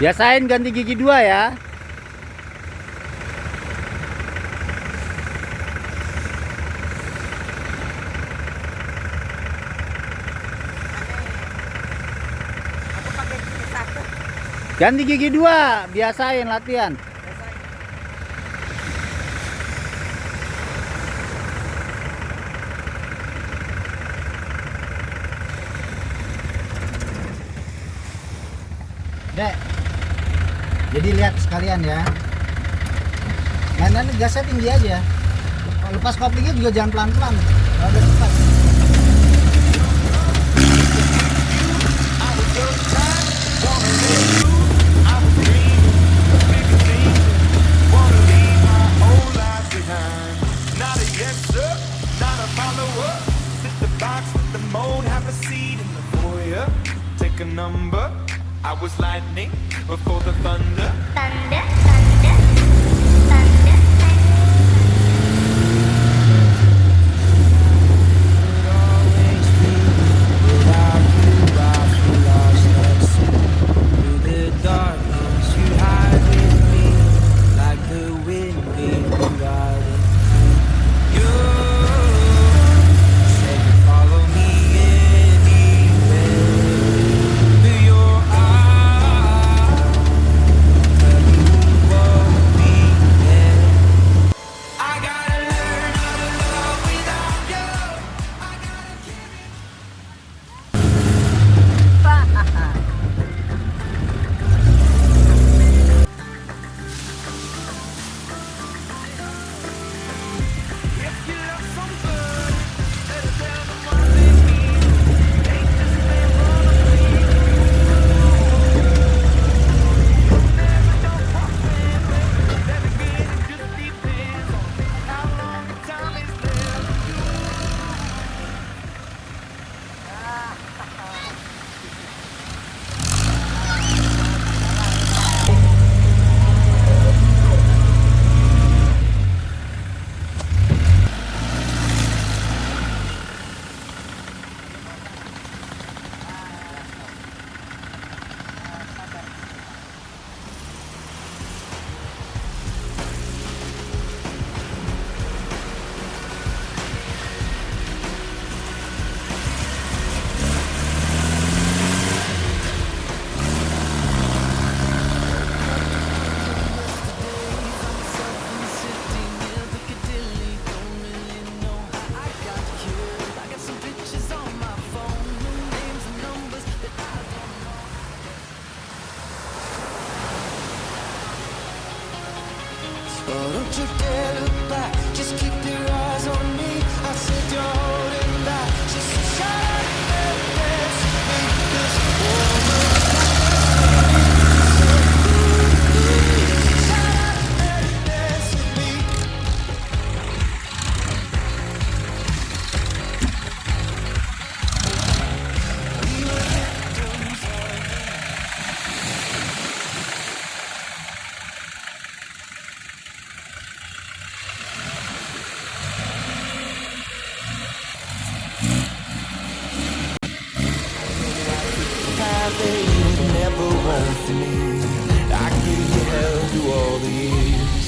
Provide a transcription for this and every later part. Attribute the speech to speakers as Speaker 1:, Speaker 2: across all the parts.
Speaker 1: Biasain ganti gigi 2 ya.
Speaker 2: Aku pakai gigi 1.
Speaker 1: Ganti gigi 2, biasain latihan. Dek, jadi lihat sekalian ya. Mainan gasnya tinggi aja. Lepas koplingnya juga jangan pelan-pelan. Rada cepat.
Speaker 3: Number, I was lightning before the thunder.
Speaker 4: Thunder, thunder, thunder.
Speaker 3: Oh, don't you dare look back, just keep your eyes on me. I said you're holding back, just shut up and dance with me. This woman shut up and dance with me. We were victims of they would never want for me. I gave you hell through all the years.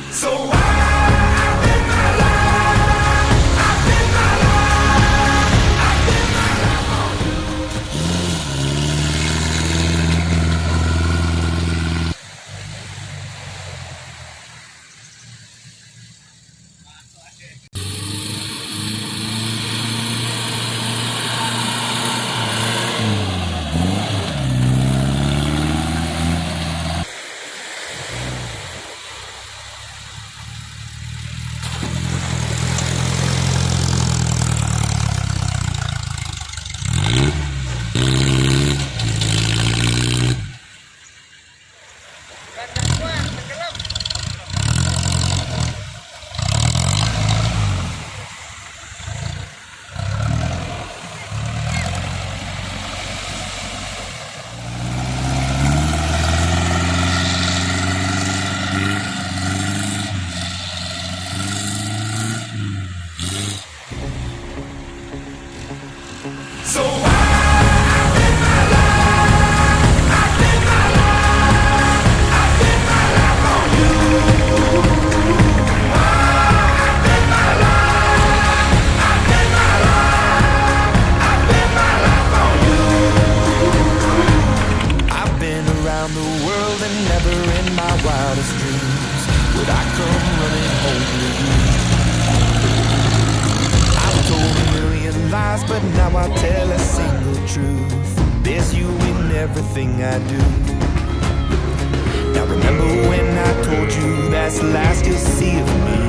Speaker 3: So I've been my life, I've been my life, I've been my life on you. wildest dreams would I come running home to you. I've told a million lies, but now I tell a single truth. There's you in everything I do. Now remember when I told you that's the last you'll see of me.